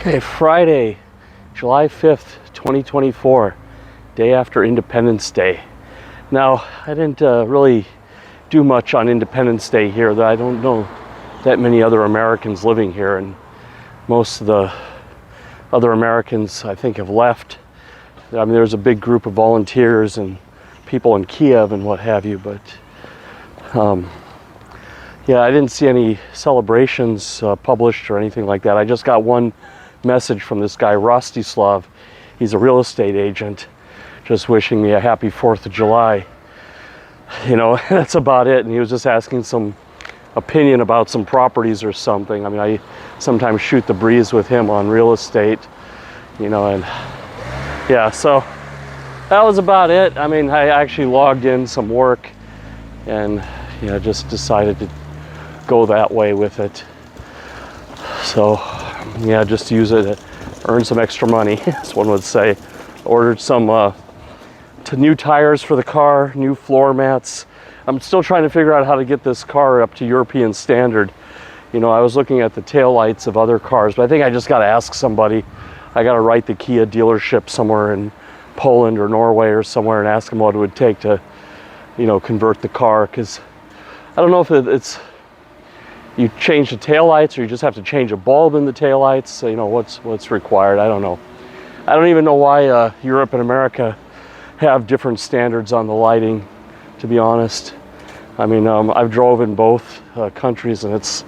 Okay, Friday, July 5th, 2024, day after Independence Day. Now, I didn't really do much on Independence Day here. I don't know that many other Americans living here, and most of the other Americans, I think, have left. I mean, there's a big group of volunteers and people in Kiev and what have you, but yeah, I didn't see any celebrations published or anything like that. I just got one message from this guy, Rostislav. He's a real estate agent, just wishing me a happy 4th of July. You know, that's about it. And he was just asking some opinion about some properties or something. I mean, I sometimes shoot the breeze with him on real estate, you know, and yeah, so that was about it. I mean, I actually logged in some work and, you know, just decided to go that way with it. So yeah, just use it to earn some extra money, as one would say. Ordered some new tires for the car, new floor mats. I'm still trying to figure out how to get this car up to European standard. You know, I was looking at the taillights of other cars, but I think I just got to ask somebody. I got to write the Kia dealership somewhere in Poland or Norway or somewhere and ask them what it would take to, you know, convert the car. Because I don't know if it's you change the taillights or you just have to change a bulb in the taillights. So, you know, what's required. I don't know. I don't even know why Europe and America have different standards on the lighting, to be honest. I mean, I've drove in both countries and it's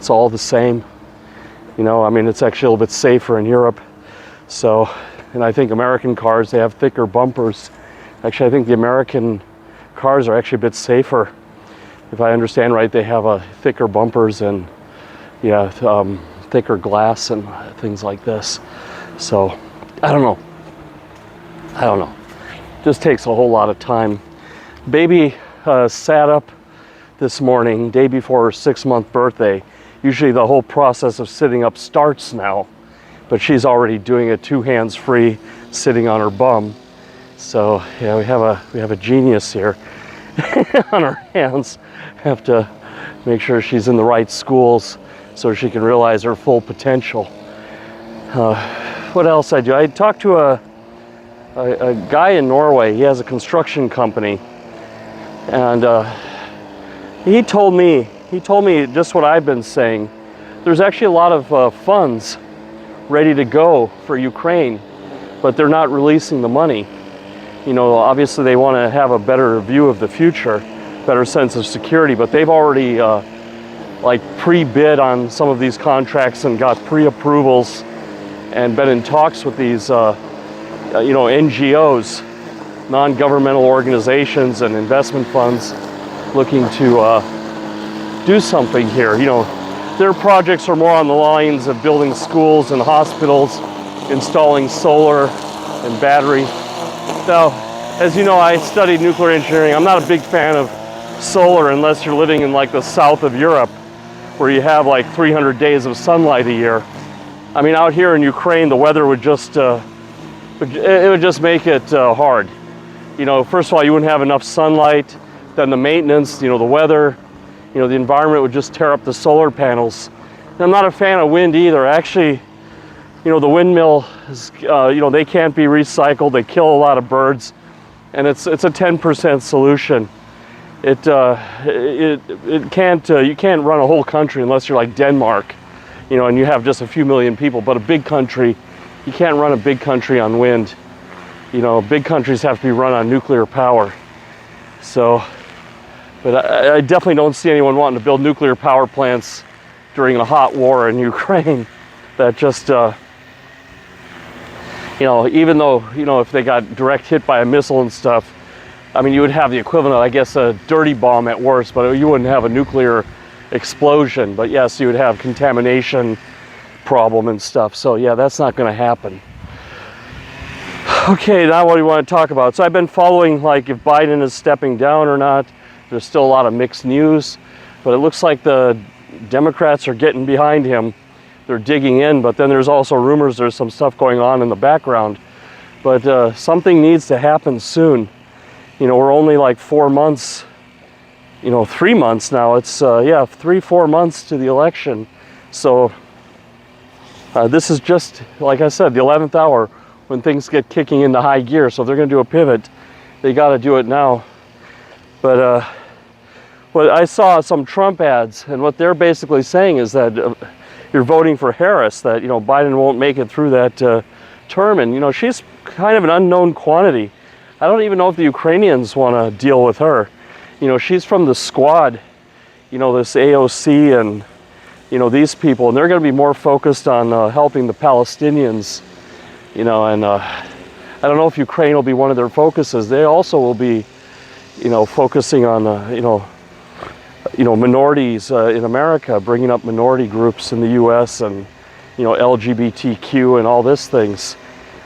all the same. You know, I mean, it's actually a little bit safer in Europe. So, and I think American cars, they have thicker bumpers. Actually, I think the American cars are actually a bit safer. If I understand right, they have thicker bumpers and, yeah, thicker glass and things like this. So, I don't know. Just takes a whole lot of time. Baby sat up this morning, day before her 6-month birthday. Usually the whole process of sitting up starts now, but she's already doing it 2 hands free, sitting on her bum. So yeah, we have a genius here on our hands. Have to make sure she's in the right schools so she can realize her full potential. What else I do? I talked to a guy in Norway. He has a construction company, and he told me just what I've been saying. There's actually a lot of funds ready to go for Ukraine, but they're not releasing the money. You know, obviously they want to have a better view of the future, better sense of security, but they've already like pre-bid on some of these contracts and got pre-approvals and been in talks with these you know, NGOs, non-governmental organizations and investment funds looking to do something here. You know, their projects are more on the lines of building schools and hospitals, installing solar and battery. Now, as you know, I studied nuclear engineering. I'm not a big fan of solar unless you're living in like the south of Europe, where you have like 300 days of sunlight a year. I mean, out here in Ukraine, the weather would just it would just make it hard. You know, first of all, you wouldn't have enough sunlight. Then the maintenance, you know, the weather, you know, the environment would just tear up the solar panels. And I'm not a fan of wind either. Actually, you know, the windmill is, you know, they can't be recycled. They kill a lot of birds, and it's a 10% solution. It can't you can't run a whole country unless you're like Denmark, you know, and you have just a few million people. But a big country, you can't run a big country on wind. You know, big countries have to be run on nuclear power. So, but I definitely don't see anyone wanting to build nuclear power plants during a hot war in Ukraine. That just, you know, even though, you know, if they got direct hit by a missile and stuff, I mean, you would have the equivalent of, I guess, a dirty bomb at worst, but you wouldn't have a nuclear explosion. But yes, you would have contamination problem and stuff. So yeah, that's not going to happen. Okay, now what do you want to talk about? So I've been following, like, if Biden is stepping down or not. There's still a lot of mixed news, but it looks like the Democrats are getting behind him. They're digging in, but then there's also rumors there's some stuff going on in the background. But something needs to happen soon. You know, we're only like 4 months, you know, 3 months now. It's, yeah, 3-4 months to the election. So This is just, like I said, the 11th hour when things get kicking into high gear. So if they're going to do a pivot, they got to do it now. But I saw some Trump ads, and what they're basically saying is that you're voting for Harris, that, you know, Biden won't make it through that term. And, you know, she's kind of an unknown quantity. I don't even know if the Ukrainians want to deal with her. You know, she's from the squad, you know, this AOC and, you know, these people, and they're going to be more focused on helping the Palestinians, you know, and I don't know if Ukraine will be one of their focuses. They also will be, you know, focusing on, you know, minorities in America, bringing up minority groups in the U.S. and, you know, LGBTQ and all these things.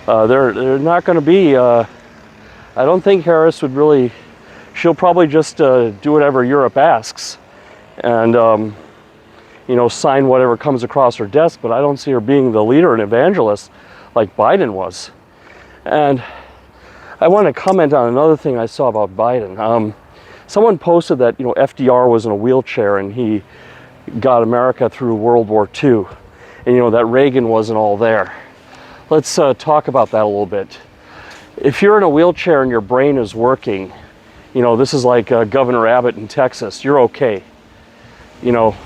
They're not going to be, I don't think Harris would really, she'll probably just do whatever Europe asks and, you know, sign whatever comes across her desk, but I don't see her being the leader and evangelist like Biden was. And I want to comment on another thing I saw about Biden. Someone posted that, you know, FDR was in a wheelchair and he got America through World War II, and, you know, that Reagan wasn't all there. Let's talk about that a little bit. If you're in a wheelchair and your brain is working, you know, this is like Governor Abbott in Texas, you're okay. You know,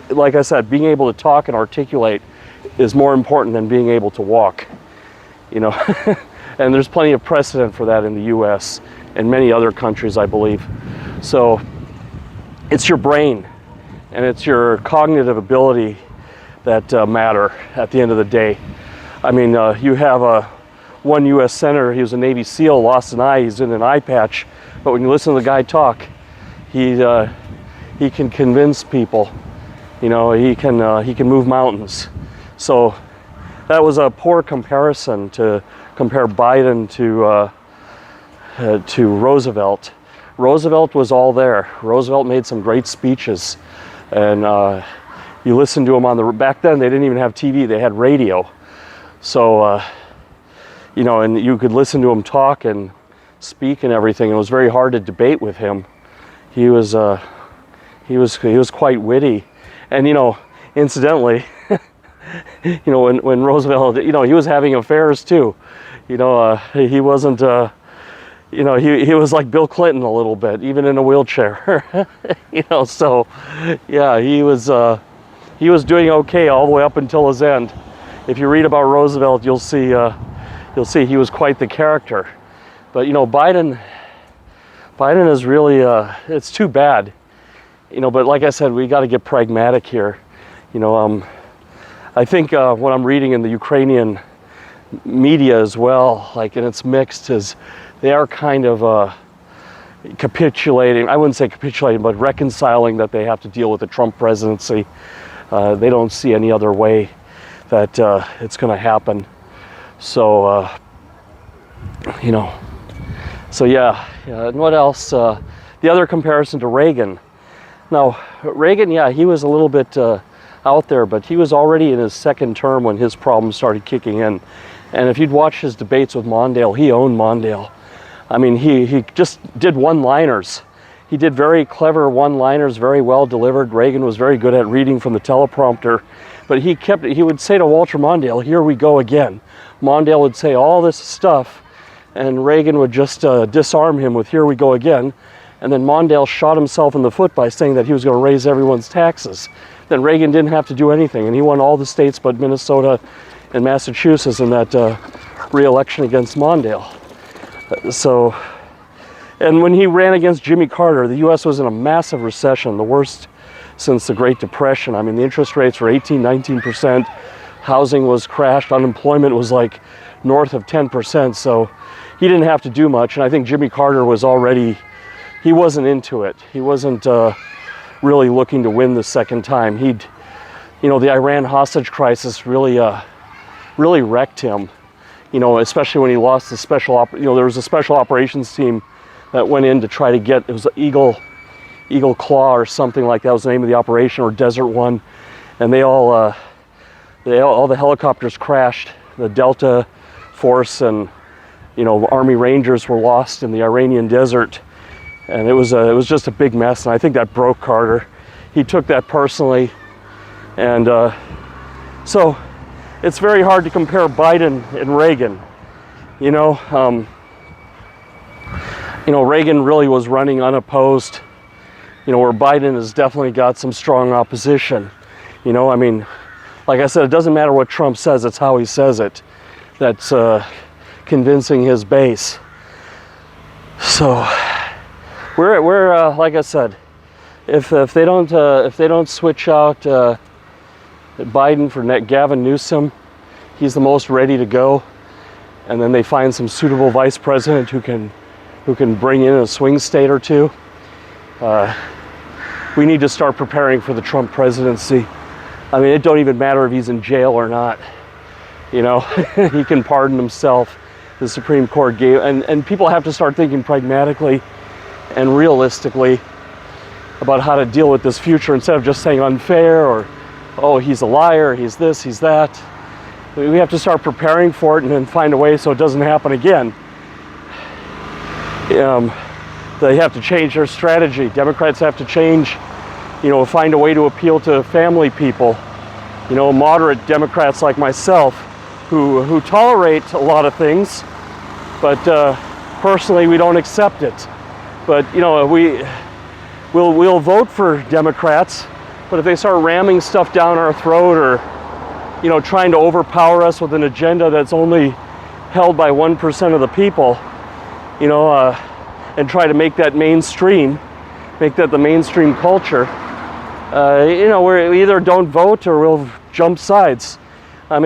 like I said, being able to talk and articulate is more important than being able to walk, you know. And there's plenty of precedent for that in the US and many other countries, I believe. So it's your brain and it's your cognitive ability that matter at the end of the day. I mean, you have one US senator, he was a Navy SEAL, lost an eye, he's in an eye patch, but when you listen to the guy talk, he can convince people, you know, he can move mountains. So that was a poor comparison to compare Biden to Roosevelt. Roosevelt was all there. Roosevelt made some great speeches, and you listen to him on back then they didn't even have TV, they had radio. So, you know, and you could listen to him talk and speak and everything. It was very hard to debate with him. He was quite witty. And, you know, incidentally, you know, when Roosevelt, you know, he was having affairs too. You know, he wasn't, you know, he was like Bill Clinton a little bit, even in a wheelchair. You know, so yeah, he was doing okay all the way up until his end. If you read about Roosevelt, you'll see he was quite the character. But, you know, Biden is really, it's too bad. You know, but like I said, we got to get pragmatic here. You know, I think what I'm reading in the Ukrainian media as well, like, and it's mixed, is they are kind of capitulating. I wouldn't say capitulating, but reconciling that they have to deal with the Trump presidency. They don't see any other way that it's going to happen. So, you know, so yeah. And what else? The other comparison to Reagan. Now, Reagan, yeah, he was a little bit out there, but he was already in his second term when his problems started kicking in. And if you'd watch his debates with Mondale, he owned Mondale. I mean, he just did one-liners. He did very clever one-liners, very well delivered. Reagan was very good at reading from the teleprompter, but he would say to Walter Mondale, "Here we go again." Mondale would say all this stuff, and Reagan would just disarm him with "Here we go again." And then Mondale shot himself in the foot by saying that he was going to raise everyone's taxes. Then Reagan didn't have to do anything, and he won all the states but Minnesota and Massachusetts in that re-election against Mondale. So, and when he ran against Jimmy Carter, the U.S. was in a massive recession, the worst since the Great Depression. I mean, the interest rates were 18-19%, housing was crashed, unemployment was like north of 10%, so he didn't have to do much. And I think Jimmy Carter was already, he wasn't into it. He wasn't really looking to win the second time. You know, the Iran hostage crisis really wrecked him. You know, especially when he lost the there was a special operations team that went in to try to get, it was Eagle Claw or something like that was the name of the operation, or Desert One, and all the helicopters crashed. The Delta Force and, you know, Army Rangers were lost in the Iranian desert, and it was just a big mess. And I think that broke Carter. He took that personally, and so it's very hard to compare Biden and Reagan. Reagan really was running unopposed, where Biden has definitely got some strong opposition. Like I said, it doesn't matter what Trump says, it's how he says it that's convincing his base. So we're like I said, if they don't switch out Biden for Gavin Newsom, he's the most ready to go, and then they find some suitable vice president who can bring in a swing state or two. We need to start preparing for the Trump presidency. It don't even matter if he's in jail or not. He can pardon himself. The Supreme Court gave, and people have to start thinking pragmatically and realistically about how to deal with this future instead of just saying unfair or, oh, he's a liar, he's this, he's that. We have to start preparing for it and then find a way so it doesn't happen again. They have to change their strategy. Democrats have to change, find a way to appeal to family people. Moderate Democrats like myself who tolerate a lot of things, but personally we don't accept it. But we'll vote for Democrats, but if they start ramming stuff down our throat or trying to overpower us with an agenda that's only held by 1% of the people, and try to make that mainstream, make that the mainstream culture, we either don't vote or we'll jump sides. I'm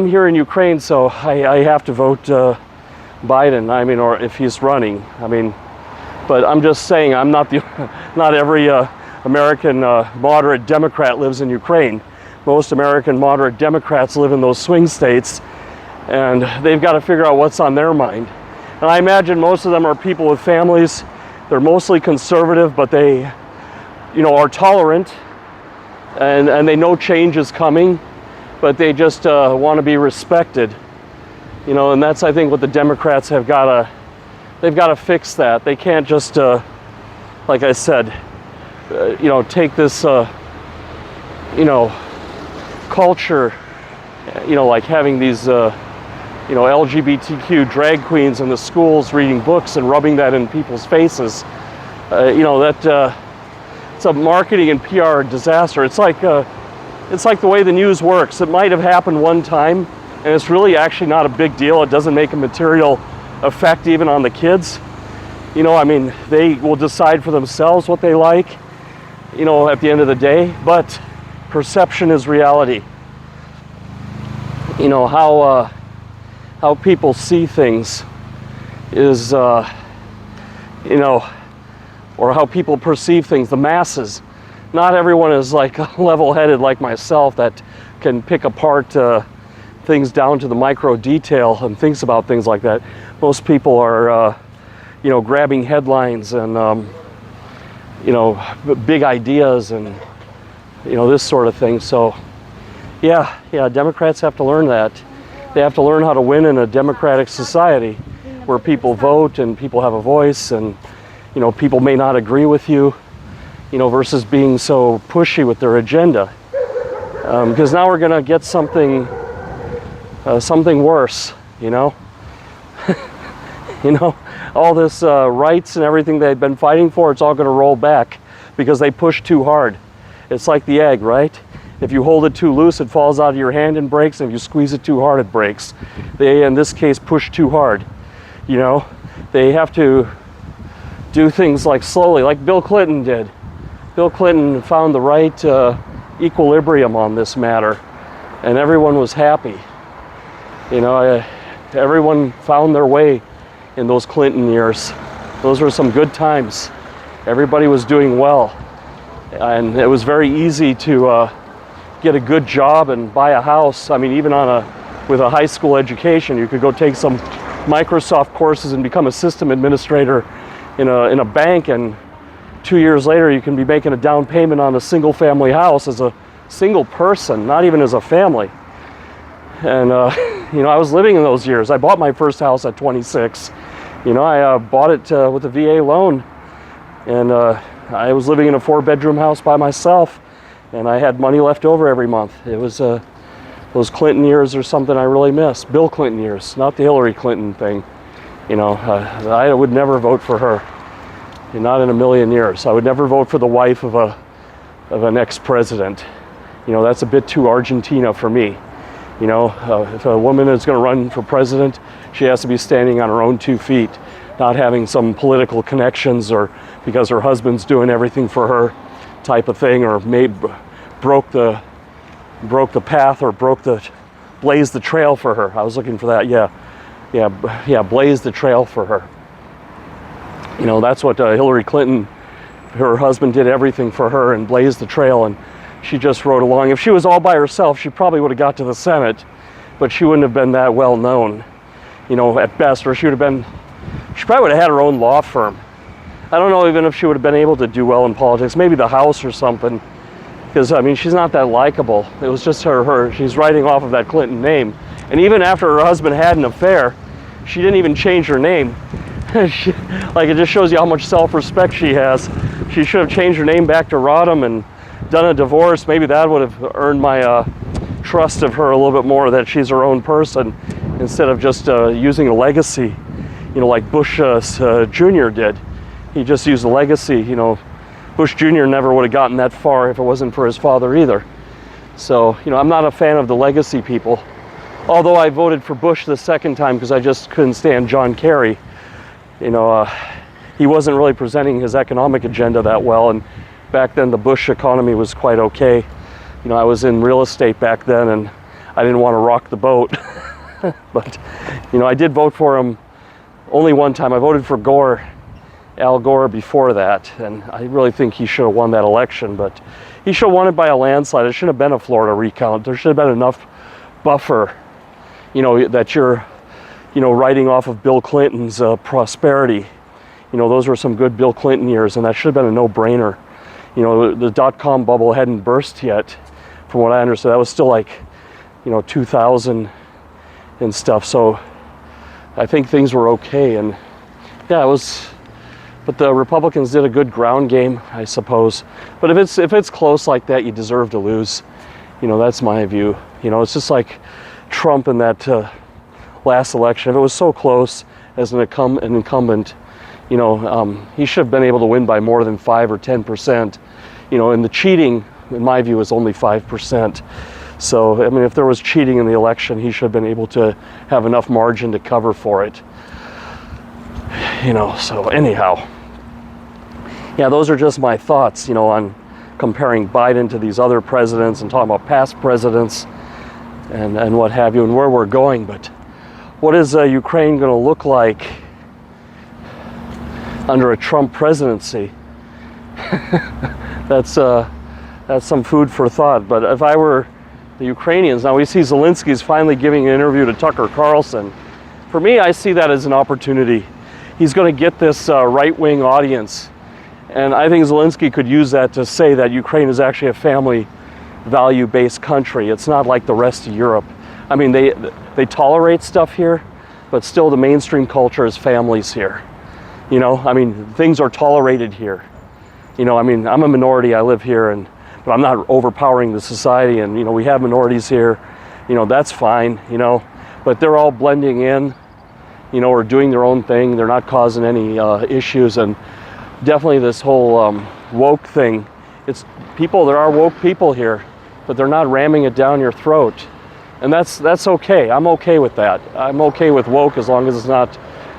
here in Ukraine, so I have to vote Biden, or if he's running. But I'm just saying, I'm not every American moderate Democrat lives in Ukraine. Most American moderate Democrats live in those swing states, and they've got to figure out what's on their mind. And I imagine most of them are people with families. They're mostly conservative, but they, are tolerant, and they know change is coming, but they just want to be respected. And that's, I think, what the Democrats they've got to fix that. They can't just, like I said, take this, culture, like having these, LGBTQ drag queens in the schools reading books and rubbing that in people's faces. It's a marketing and PR disaster. It's like the way the news works. It might have happened one time, and it's really actually not a big deal. It doesn't make a material effect even on the kids. They will decide for themselves what they like, at the end of the day, but perception is reality. How people see things is, or how people perceive things, the masses. Not everyone is like level-headed like myself that can pick apart things down to the micro detail and thinks about things like that. Most people are, grabbing headlines and, big ideas and, this sort of thing. So, yeah, Democrats have to learn that. They have to learn how to win in a democratic society where people vote and people have a voice and, people may not agree with you, versus being so pushy with their agenda. Because now we're going to get something worse, all this rights and everything they've been fighting for, it's all going to roll back because they push too hard. It's like the egg, right? If you hold it too loose, it falls out of your hand and breaks, and if you squeeze it too hard, it breaks. They, in this case, push too hard. They have to do things like slowly, like Bill Clinton did. Bill Clinton found the right equilibrium on this matter, and everyone was happy. Everyone found their way in those Clinton years. Those were some good times. Everybody was doing well, and it was very easy to get a good job and buy a house. Even with a high school education, you could go take some Microsoft courses and become a system administrator in a bank, and 2 years later you can be making a down payment on a single family house as a single person, not even as a family. And I was living in those years. I bought my first house at 26. I bought it with a VA loan, and I was living in a 4-bedroom house by myself, and I had money left over every month. It was those Clinton years or something I really miss. Bill Clinton years, not the Hillary Clinton thing. I would never vote for her. Not in a million years. I would never vote for the wife of an ex-president. That's a bit too Argentina for me. If a woman is going to run for president, she has to be standing on her own 2 feet, not having some political connections or because her husband's doing everything for her type of thing, or broke the path or blazed the trail for her. I was looking for that. Yeah, blazed the trail for her. That's what Hillary Clinton, her husband did everything for her and blazed the trail, and she just rode along. If she was all by herself, she probably would have got to the Senate, but she wouldn't have been that well known, at best, or she probably would have had her own law firm. I don't know even if she would have been able to do well in politics, maybe the House or something, because, she's not that likable. It was just she's writing off of that Clinton name. And even after her husband had an affair, she didn't even change her name. It just shows you how much self-respect she has. She should have changed her name back to Rodham and done a divorce. Maybe that would have earned my trust of her a little bit more, that she's her own person, instead of just using a legacy, like Bush Jr. did. He just used a legacy. Bush Jr. never would have gotten that far if it wasn't for his father either. So, I'm not a fan of the legacy people. Although I voted for Bush the second time because I just couldn't stand John Kerry. He wasn't really presenting his economic agenda that well, and back then the Bush economy was quite okay. I was in real estate back then, and I didn't want to rock the boat. But, I did vote for him only one time. I voted for Al Gore before that, and I really think he should have won that election, but he should have won it by a landslide. It shouldn't have been a Florida recount. There should have been enough buffer, that you're, writing off of Bill Clinton's prosperity. Those were some good Bill Clinton years, and that should have been a no-brainer. The dot-com bubble hadn't burst yet, from what I understood. That was still 2000 and stuff, so I think things were okay, and yeah, it was. But the Republicans did a good ground game, I suppose. But if it's close like that, you deserve to lose. That's my view. It's just like Trump in that last election. If it was so close as an incumbent, he should have been able to win by more than 5 or 10%. And the cheating, in my view, is only 5%. So, if there was cheating in the election, he should have been able to have enough margin to cover for it. So anyhow. Yeah, those are just my thoughts, on comparing Biden to these other presidents and talking about past presidents and what have you, and where we're going. But what is Ukraine going to look like under a Trump presidency? That's some food for thought. But if I were the Ukrainians, now we see Zelensky's finally giving an interview to Tucker Carlson. For me, I see that as an opportunity. He's going to get this right-wing audience. And I think Zelensky could use that to say that Ukraine is actually a family value-based country. It's not like the rest of Europe. They tolerate stuff here, but still the mainstream culture is families here. Things are tolerated here. I'm a minority, I live here, but I'm not overpowering the society, and, we have minorities here. That's fine, but they're all blending in, or doing their own thing. They're not causing any issues, and definitely this whole woke thing. There are woke people here, but they're not ramming it down your throat. And that's okay. I'm okay with that. I'm okay with woke as long as it's not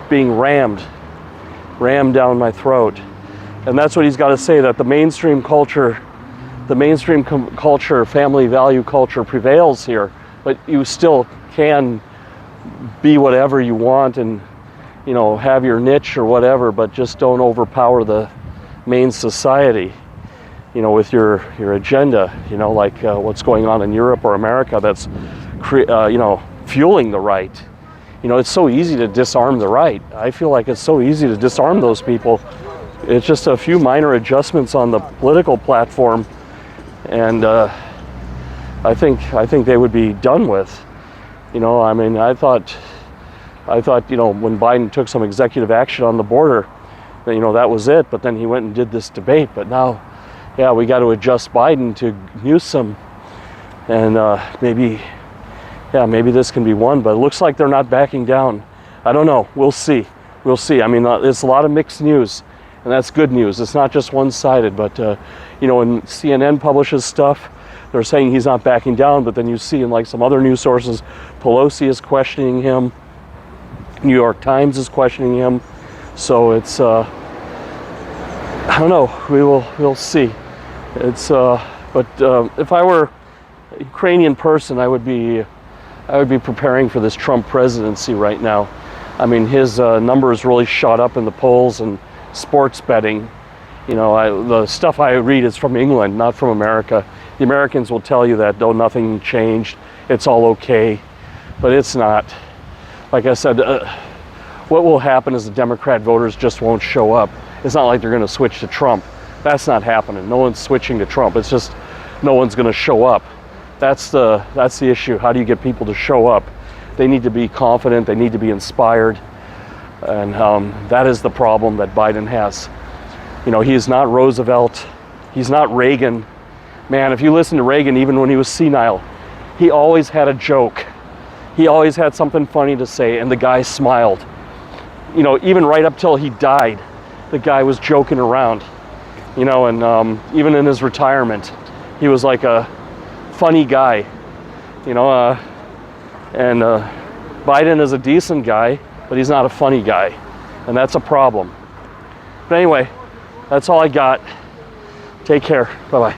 being rammed down my throat. And that's what he's got to say, that the mainstream culture, family value culture prevails here, but you still can be whatever you want and have your niche or whatever, but just don't overpower the main society, with your agenda, like what's going on in Europe or America that's, fueling the right. It's so easy to disarm the right. I feel like it's so easy to disarm those people. It's just a few minor adjustments on the political platform, and I think they would be done with. I thought, when Biden took some executive action on the border, that was it. But then he went and did this debate. But now, yeah, we got to adjust Biden to Newsom, and maybe this can be one. But it looks like they're not backing down. I don't know. We'll see. We'll see. I mean, there's a lot of mixed news, and that's good news. It's not just one-sided. But when CNN publishes stuff, they're saying he's not backing down. But then you see in like some other news sources, Pelosi is questioning him. New York Times is questioning him. So it's I don't know. We'll see. It's but if I were a Ukrainian person, I would be preparing for this Trump presidency right now. I mean, his numbers really shot up in the polls and sports betting. The stuff I read is from England, not from America. The Americans will tell you that, though, nothing changed. It's all okay, but it's not. Like I said, what will happen is the Democrat voters just won't show up. It's not like they're going to switch to Trump. That's not happening. No one's switching to Trump. It's just no one's going to show up. That's the issue. How do you get people to show up? They need to be confident. They need to be inspired. And that is the problem that Biden has. He is not Roosevelt. He's not Reagan. Man, if you listen to Reagan, even when he was senile, he always had a joke. He always had something funny to say, and the guy smiled. Even right up till he died, the guy was joking around. And even in his retirement, he was like a funny guy. And Biden is a decent guy, but he's not a funny guy, and that's a problem. But anyway, that's all I got. Take care. Bye-bye.